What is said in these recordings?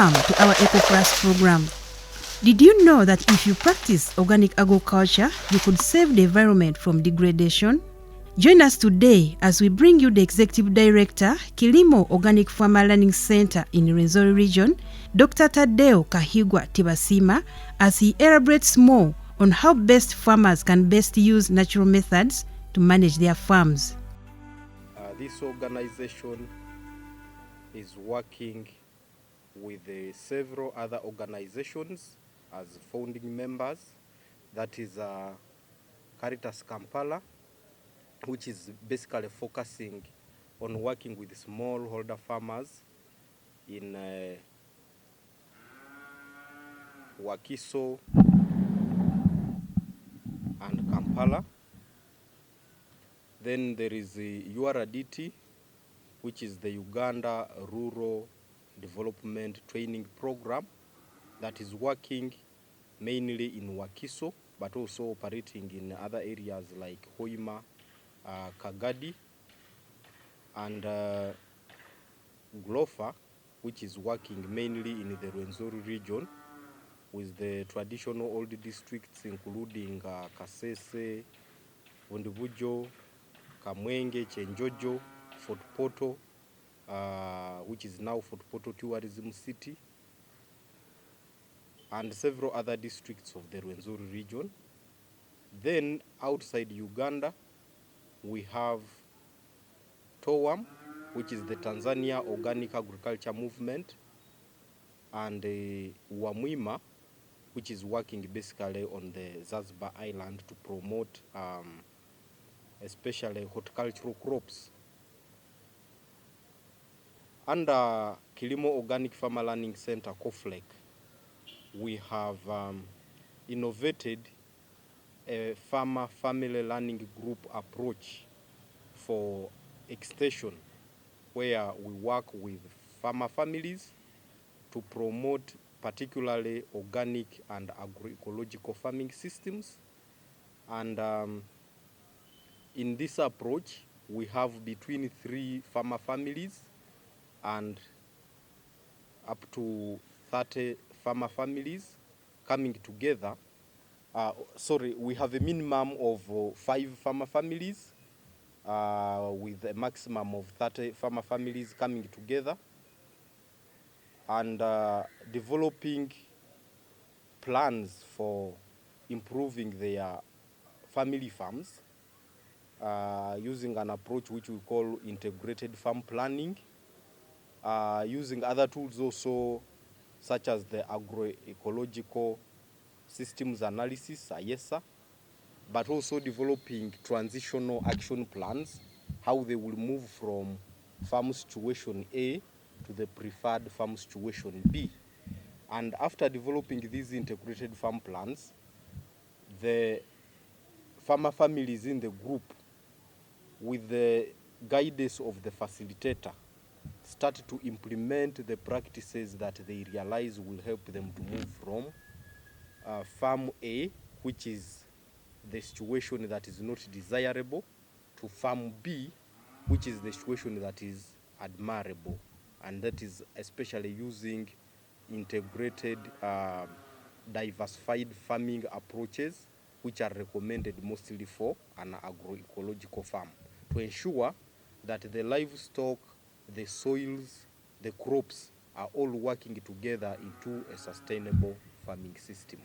Welcome to our EcoPlus program. Did you know that if you practice organic agriculture, you could save the environment from degradation? Join us today as we bring you the Executive Director, Kilimo Organic Farmer Learning Center in Rwenzori Region, Dr. Tadeo Kahigwa Tibasima, as he elaborates more on how best farmers can best use natural methods to manage their farms. This organization is working with several other organizations as founding members. That is Caritas Kampala, which is basically focusing on working with smallholder farmers in Wakiso and Kampala. Then there is the URDT, which is the Uganda Rural Development Training Program that is working mainly in Wakiso, but also operating in other areas like Hoima, Kagadi, and Glofa, which is working mainly in the Rwenzori region with the traditional old districts including Kasese, Bundubujo, Kamwenge, Chenjojo, Fort Poto, which is now Fort Poto Tourism City, and several other districts of the Rwenzori region. Then outside Uganda, we have TOWAM, which is the Tanzania Organic Agriculture Movement, and WAMWIMA, which is working basically on the Zanzibar Island to promote especially horticultural crops. Under Kilimo Organic Farmer Learning Center, KOFLEC, we have innovated a farmer family learning group approach for extension, where we work with farmer families to promote particularly organic and agroecological farming systems. And in this approach, we have between 3 farmer families and up to 30 farmer families coming together. We have a minimum of 5 farmer families with a maximum of 30 farmer families coming together and developing plans for improving their family farms using an approach which we call integrated farm planning, using other tools also such as the agroecological systems analysis, AESA, but also developing transitional action plans, how they will move from farm situation A to the preferred farm situation B. And after developing these integrated farm plans, the farmer families in the group, with the guidance of the facilitator, start to implement the practices that they realize will help them to move from farm A, which is the situation that is not desirable, to farm B, which is the situation that is admirable. And that is especially using integrated diversified farming approaches, which are recommended mostly for an agroecological farm, to ensure that the livestock, the soils, the crops are all working together into a sustainable farming system.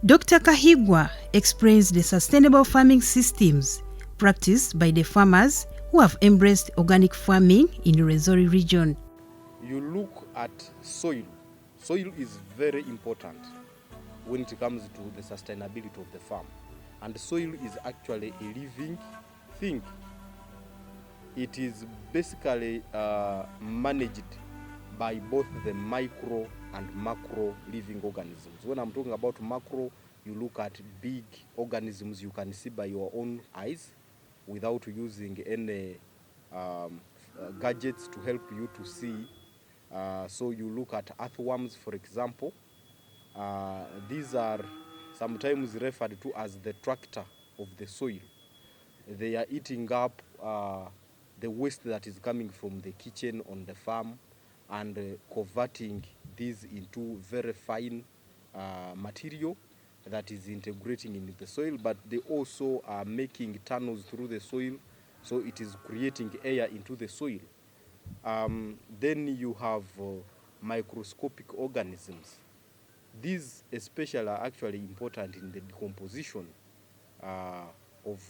Dr. Kahigwa explains the sustainable farming systems practiced by the farmers who have embraced organic farming in the Rwenzori region. You look at soil. Soil is very important when it comes to the sustainability of the farm. And soil is actually a living thing. It is basically managed by both the micro and macro living organisms. When I'm talking about macro, you look at big organisms you can see by your own eyes without using any gadgets to help you to see. So you look at earthworms, for example. These are sometimes referred to as the tractor of the soil. They are eating up the waste that is coming from the kitchen on the farm, and converting these into very fine material that is integrating in the soil, but they also are making tunnels through the soil, so it is creating air into the soil. Then you have microscopic organisms. These especially are actually important in the decomposition of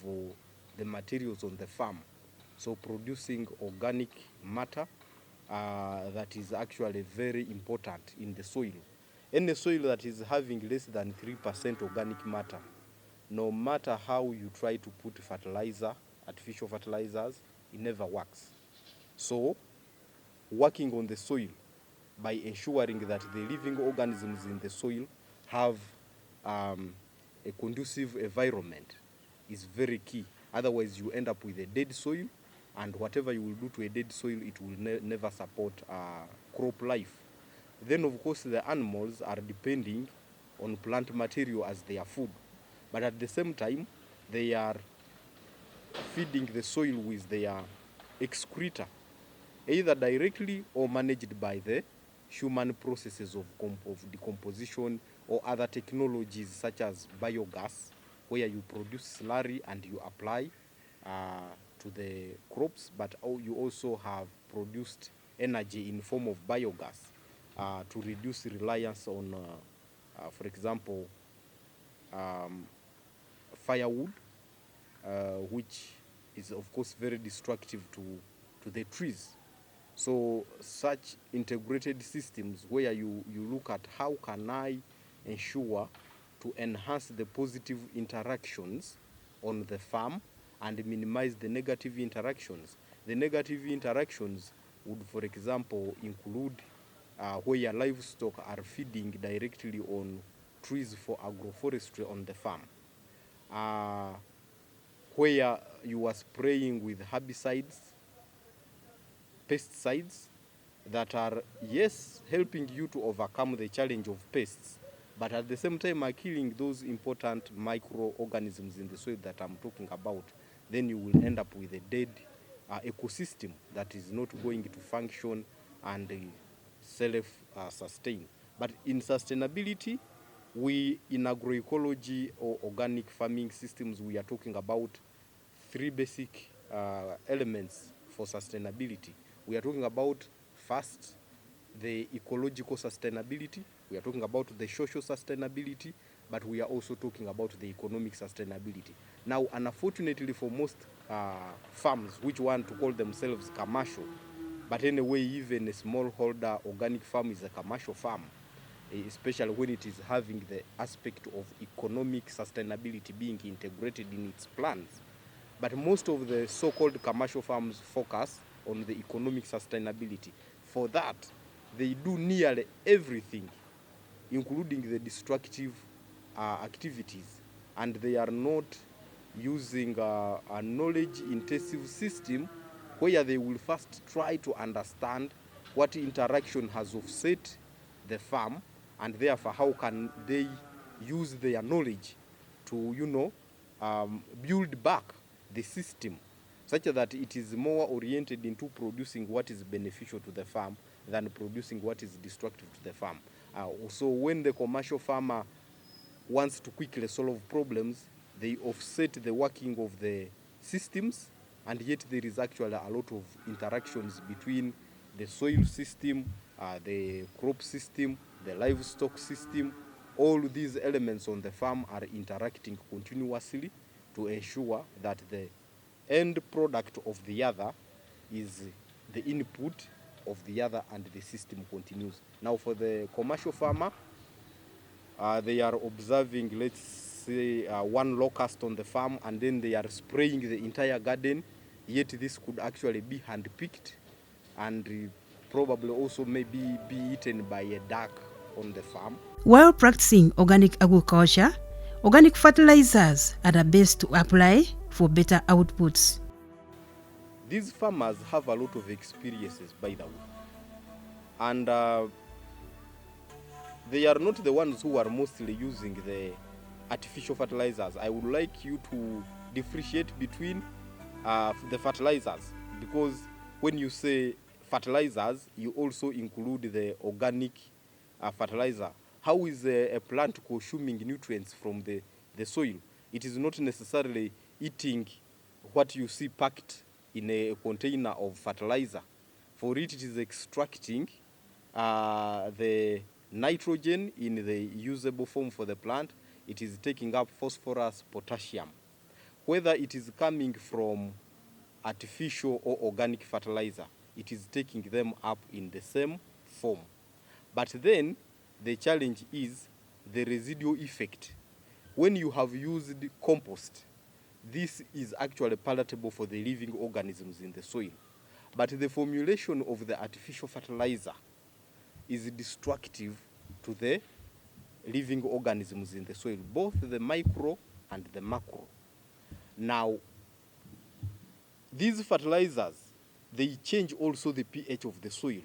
the materials on the farm, so producing organic matter that is actually very important in the soil. Any soil that is having less than 3% organic matter, no matter how you try to put fertilizer, artificial fertilizers, it never works. So working on the soil by ensuring that the living organisms in the soil have a conducive environment is very key. Otherwise you end up with a dead soil, and whatever you will do to a dead soil, it will never support crop life. Then of course the animals are depending on plant material as their food, but at the same time they are feeding the soil with their excreta, either directly or managed by the human processes of decomposition or other technologies such as biogas, where you produce slurry and you apply to the crops, but you also have produced energy in form of biogas to reduce reliance on, for example, firewood, which is of course very destructive to the trees. So such integrated systems where you look at how can I ensure to enhance the positive interactions on the farm and minimize the negative interactions. The negative interactions would, for example, include where livestock are feeding directly on trees for agroforestry on the farm, where you are spraying with herbicides, pesticides that are, yes, helping you to overcome the challenge of pests, but at the same time are killing those important microorganisms in the soil that I'm talking about. Then you will end up with a dead ecosystem that is not going to function and self-sustain. But in sustainability, we in agroecology or organic farming systems, we are talking about three basic elements for sustainability. We are talking about, first, the ecological sustainability. We are talking about the social sustainability, but we are also talking about the economic sustainability. Now, unfortunately for most farms, which want to call themselves commercial, but anyway, even a smallholder organic farm is a commercial farm, especially when it is having the aspect of economic sustainability being integrated in its plans. But most of the so-called commercial farms focus on the economic sustainability. For that, they do nearly everything, including the destructive activities, and they are not using a knowledge-intensive system where they will first try to understand what interaction has offset the farm, and therefore how can they use their knowledge to, build back the system such that it is more oriented into producing what is beneficial to the farm than producing what is destructive to the farm. So when the commercial farmer wants to quickly solve problems, they offset the working of the systems, and yet there is actually a lot of interactions between the soil system, the crop system, the livestock system. All these elements on the farm are interacting continuously to ensure that the end product of the other is the input of the other, and the system continues. Now for the commercial farmer, they are observing, let's say, one locust on the farm, and then they are spraying the entire garden, yet this could actually be hand-picked and probably also maybe be eaten by a duck on the farm. While practicing organic agriculture, organic fertilizers are the best to apply for better outputs. These farmers have a lot of experiences, by the way, and they are not the ones who are mostly using the artificial fertilizers. I would like you to differentiate between the fertilizers, because when you say fertilizers, you also include the organic fertilizer. How is a plant consuming nutrients from the soil? It is not necessarily eating what you see packed in a container of fertilizer. For it is extracting the nitrogen in the usable form for the plant. It is taking up phosphorus, potassium. Whether it is coming from artificial or organic fertilizer, it is taking them up in the same form. But then the challenge is the residual effect. When you have used compost, this is actually palatable for the living organisms in the soil. But the formulation of the artificial fertilizer is destructive to the living organisms in the soil, both the micro and the macro. Now, these fertilizers, they change also the pH of the soil.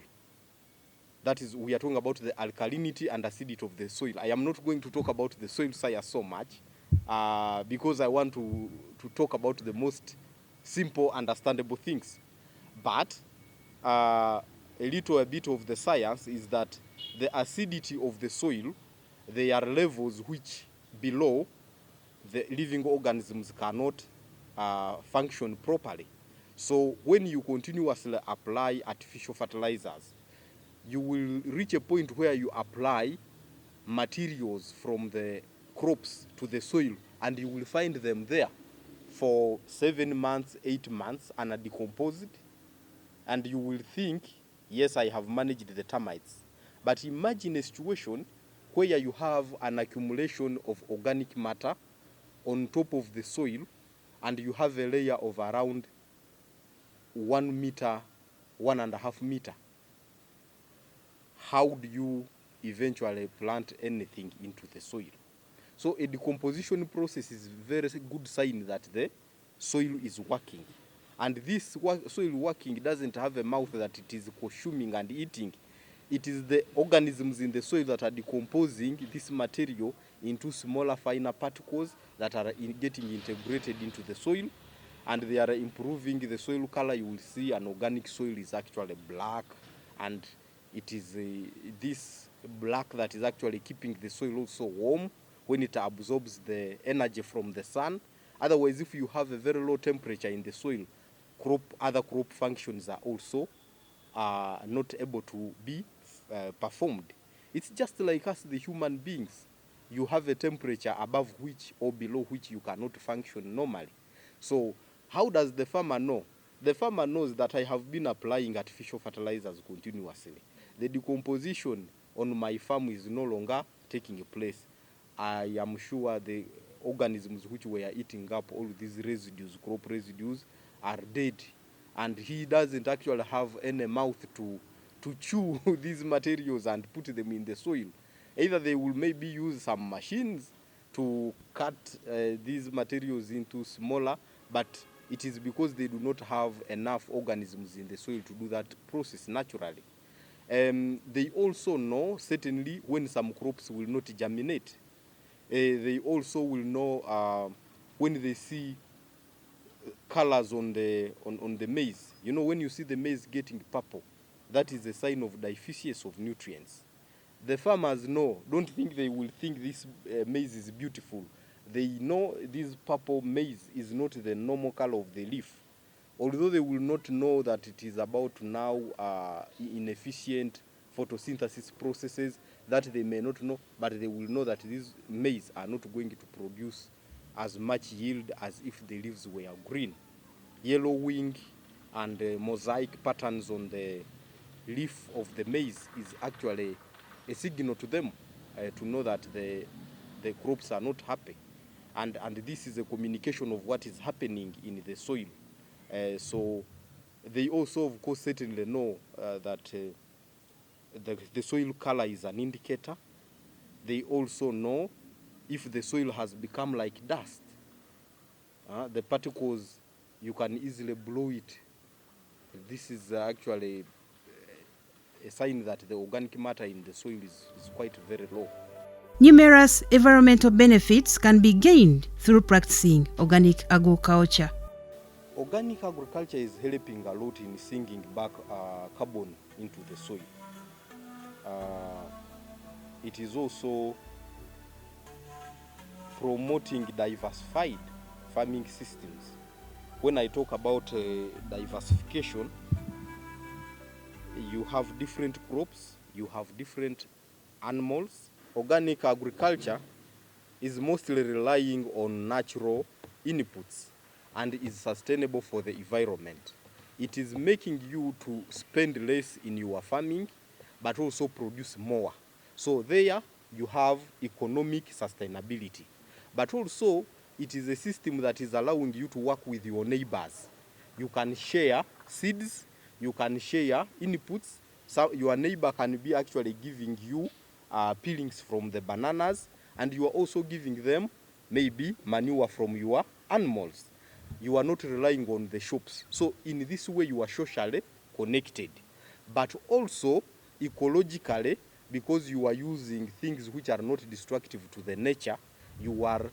That is, we are talking about the alkalinity and acidity of the soil. I am not going to talk about the soil science so much because I want to talk about the most simple, understandable things. But a little bit of the science is that the acidity of the soil, they are levels which below the living organisms cannot function properly. So when you continuously apply artificial fertilizers, you will reach a point where you apply materials from the crops to the soil, and you will find them there for 7 months, 8 months, undecomposed, and you will think, yes, I have managed the termites. But imagine a situation where you have an accumulation of organic matter on top of the soil, and you have a layer of around 1 meter, 1.5 meter. How do you eventually plant anything into the soil? So a decomposition process is a very good sign that the soil is working. And this soil working doesn't have a mouth that it is consuming and eating. It is the organisms in the soil that are decomposing this material into smaller, finer particles that are getting integrated into the soil, and they are improving the soil color. You will see an organic soil is actually black, and it is this black that is actually keeping the soil also warm when it absorbs the energy from the sun. Otherwise, if you have a very low temperature in the soil, other crop functions are also not able to be performed. It's just like us, the human beings. You have a temperature above which or below which you cannot function normally. So how does the farmer know? The farmer knows that I have been applying artificial fertilizers continuously. The decomposition on my farm is no longer taking place. I am sure the organisms which were eating up all these residues, crop residues, are dead. And he doesn't actually have any mouth to chew these materials and put them in the soil. Either they will maybe use some machines to cut these materials into smaller, but it is because they do not have enough organisms in the soil to do that process naturally. They also know certainly when some crops will not germinate. They also will know when they see colors on the maize. You know, when you see the maize getting purple, that is a sign of deficiency of nutrients. The farmers know. Don't think they will think this maize is beautiful. They know this purple maize is not the normal color of the leaf. Although they will not know that it is about now inefficient photosynthesis processes, that they may not know, but they will know that these maize are not going to produce as much yield as if the leaves were green. Yellowing and mosaic patterns on the leaf of the maize is actually a signal to them to know that the crops are not happy. And this is a communication of what is happening in the soil. So they also, of course, certainly know that the soil color is an indicator. They also know if the soil has become like dust. The particles, you can easily blow it. This is actually a sign that the organic matter in the soil is quite very low. Numerous environmental benefits can be gained through practicing organic agriculture. Organic agriculture is helping a lot in sinking back carbon into the soil. It is also promoting diversified farming systems. When I talk about diversification, you have different crops, you have different animals. Organic agriculture is mostly relying on natural inputs and is sustainable for the environment. It is making you to spend less in your farming, but also produce more. So there you have economic sustainability. But also it is a system that is allowing you to work with your neighbors. You can share seeds, you can share inputs. So your neighbor can be actually giving you peelings from the bananas, and you are also giving them maybe manure from your animals. You are not relying on the shops. So in this way you are socially connected, but also ecologically, because you are using things which are not destructive to the nature. You are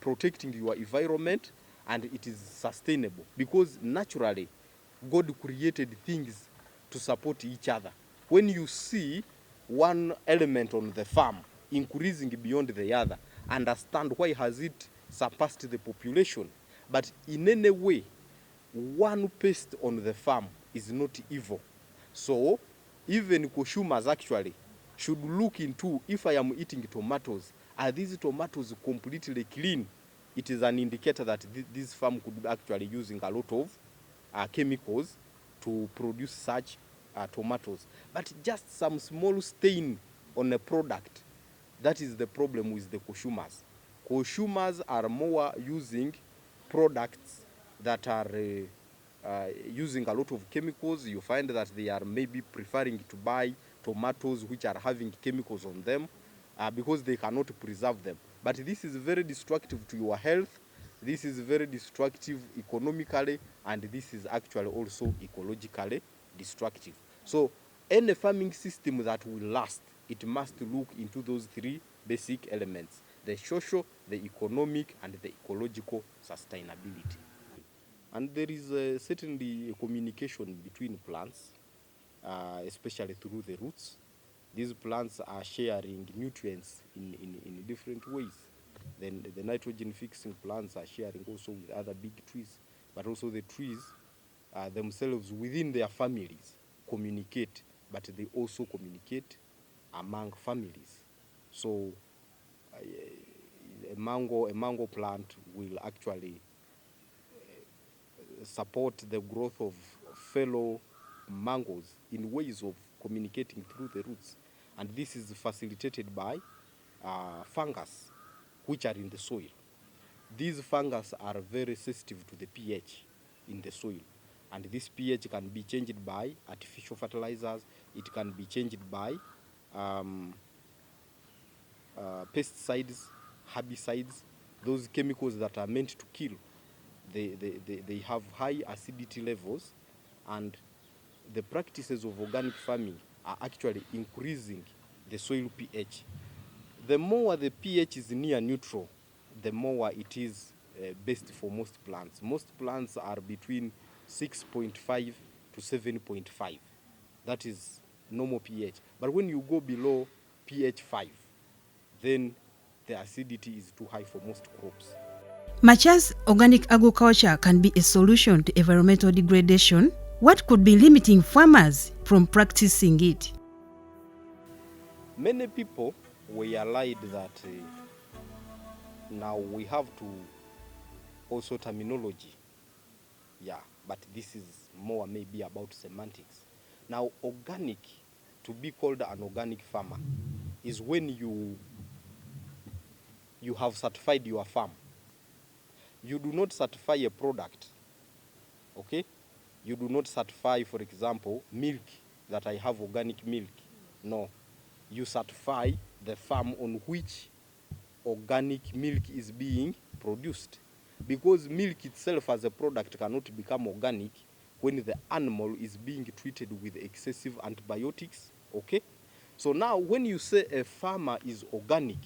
protecting your environment, and it is sustainable because naturally God created things to support each other. When you see one element on the farm increasing beyond the other, understand why has it surpassed the population. But in any way, one pest on the farm is not evil. So even consumers actually should look into, if I am eating tomatoes, are these tomatoes completely clean? It is an indicator that this farm could be actually using a lot of chemicals to produce such tomatoes. But just some small stain on a product, that is the problem with the consumers. Consumers are more using products that are using a lot of chemicals. You find that they are maybe preferring to buy tomatoes which are having chemicals on them because they cannot preserve them. But this is very destructive to your health. This is very destructive economically, and this is actually also ecologically destructive. So any farming system that will last, it must look into those three basic elements: the social, the economic, and the ecological sustainability. And there is certainly a communication between plants, especially through the roots. These plants are sharing nutrients in different ways. Then the nitrogen fixing plants are sharing also with other big trees, but also the trees themselves within their families communicate, but they also communicate among families. So a mango plant will actually support the growth of fellow mangoes in ways of communicating through the roots. And this is facilitated by fungus which are in the soil. These fungus are very sensitive to the pH in the soil. And this pH can be changed by artificial fertilizers. It can be changed by pesticides, herbicides, those chemicals that are meant to kill. They have high acidity levels, and the practices of organic farming are actually increasing the soil pH. The more the pH is near neutral, the more it is best for most plants. Most plants are between 6.5 to 7.5. That is normal pH. But when you go below pH 5, then the acidity is too high for most crops. Much as organic agriculture can be a solution to environmental degradation, what could be limiting farmers from practicing it? Many people were allied that now we have to also terminology. Yeah, but this is more maybe about semantics. Now, organic, to be called an organic farmer, is when you have certified your farm. You do not certify a product, okay? You do not certify, for example, milk, that I have organic milk. No. You certify the farm on which organic milk is being produced. Because milk itself as a product cannot become organic when the animal is being treated with excessive antibiotics, okay? So now when you say a farmer is organic,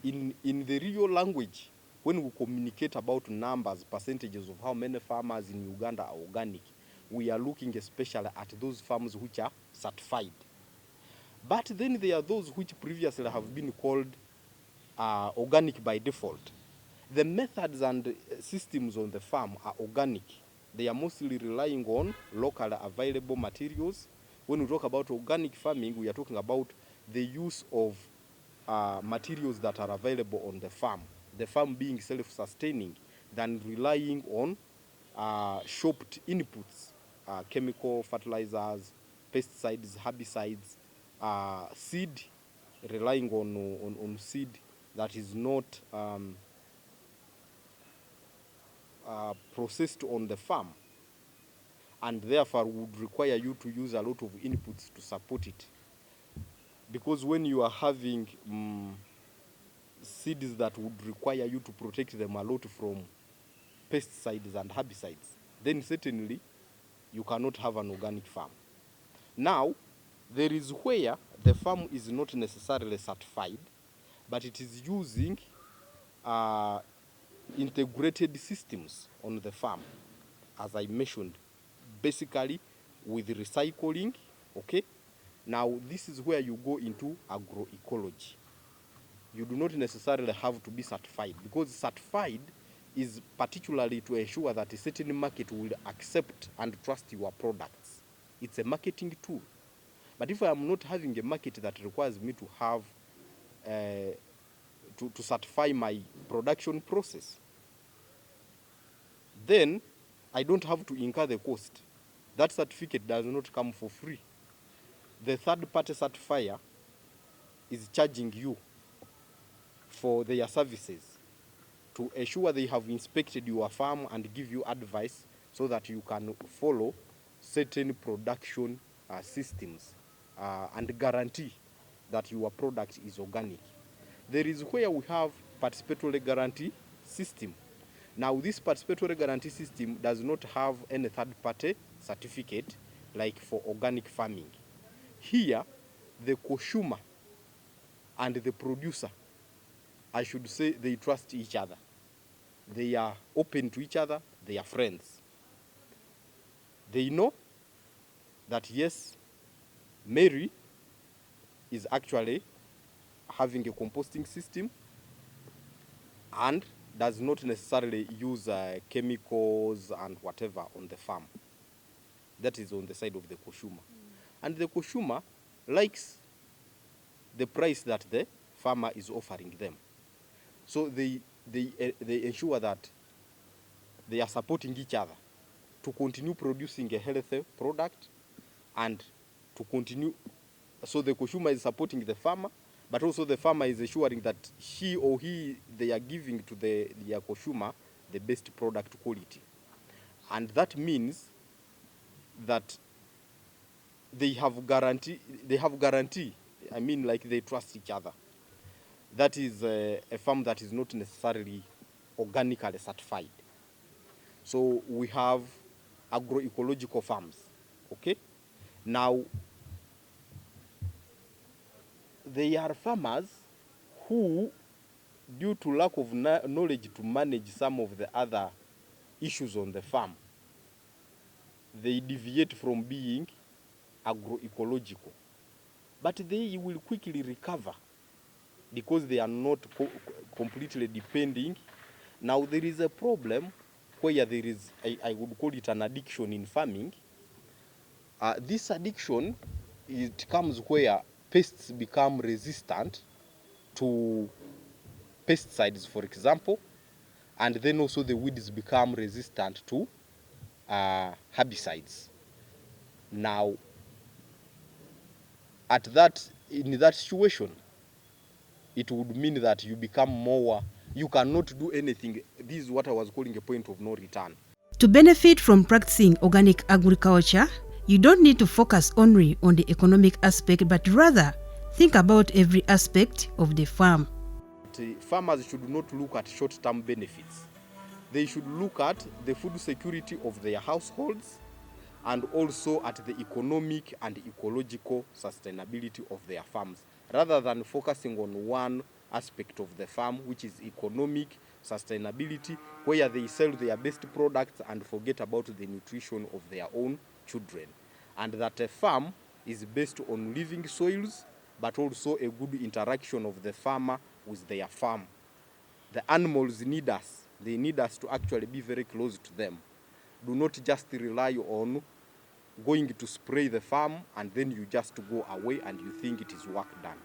in the real language, when we communicate about numbers, percentages of how many farmers in Uganda are organic, we are looking especially at those farms which are certified. But then there are those which previously have been called organic by default. The methods and systems on the farm are organic. They are mostly relying on locally available materials. When we talk about organic farming, we are talking about the use of materials that are available on the farm being self-sustaining than relying on shopped inputs, chemical fertilizers, pesticides, herbicides, seed, relying on seed that is not processed on the farm, and therefore would require you to use a lot of inputs to support it. Because when you are having seeds that would require you to protect them a lot from pesticides and herbicides, then certainly you cannot have an organic farm. Now, there is where the farm is not necessarily certified, but it is using integrated systems on the farm, as I mentioned, basically with recycling, okay? Now, this is where you go into agroecology. You do not necessarily have to be certified, because certified is particularly to ensure that a certain market will accept and trust your products. It's a marketing tool. But if I am not having a market that requires me to have to certify my production process, then I don't have to incur the cost. That certificate does not come for free. The third-party certifier is charging you for their services to ensure they have inspected your farm and give you advice so that you can follow certain production systems and guarantee that your product is organic. There is where we have participatory guarantee system. Now, this participatory guarantee system does not have any third-party certificate like for organic farming. Here, the consumer and the producer, I should say, they trust each other. They are open to each other. They are friends. They know that, yes, Mary is actually having a composting system and does not necessarily use chemicals and whatever on the farm. That is on the side of the consumer. And the consumer likes the price that the farmer is offering them. So they ensure that they are supporting each other to continue producing a healthy product and to continue. So the consumer is supporting the farmer, but also the farmer is ensuring that she or he, they are giving to their consumer the best product quality. And that means that they have guarantee, I mean, like they trust each other. That is a farm that is not necessarily organically certified. So we have agroecological farms, okay? Now, they are farmers who, due to lack of knowledge to manage some of the other issues on the farm, they deviate from being agroecological. But they will quickly recover because they are not completely depending. Now, there is a problem where there is, I would call it an addiction in farming. This addiction, it comes where pests become resistant to pesticides, for example, and then also the weeds become resistant to herbicides. Now, in that situation, it would mean that you become more, you cannot do anything. This is what I was calling a point of no return. To benefit from practicing organic agriculture, you don't need to focus only on the economic aspect, but rather think about every aspect of the farm. Farmers should not look at short-term benefits. They should look at the food security of their households and also at the economic and ecological sustainability of their farms, rather than focusing on one aspect of the farm, which is economic sustainability, where they sell their best products and forget about the nutrition of their own children. And that a farm is based on living soils, but also a good interaction of the farmer with their farm. The animals need us. They need us to actually be very close to them. Do not just rely on going to spray the farm and then you just go away and you think it is work done.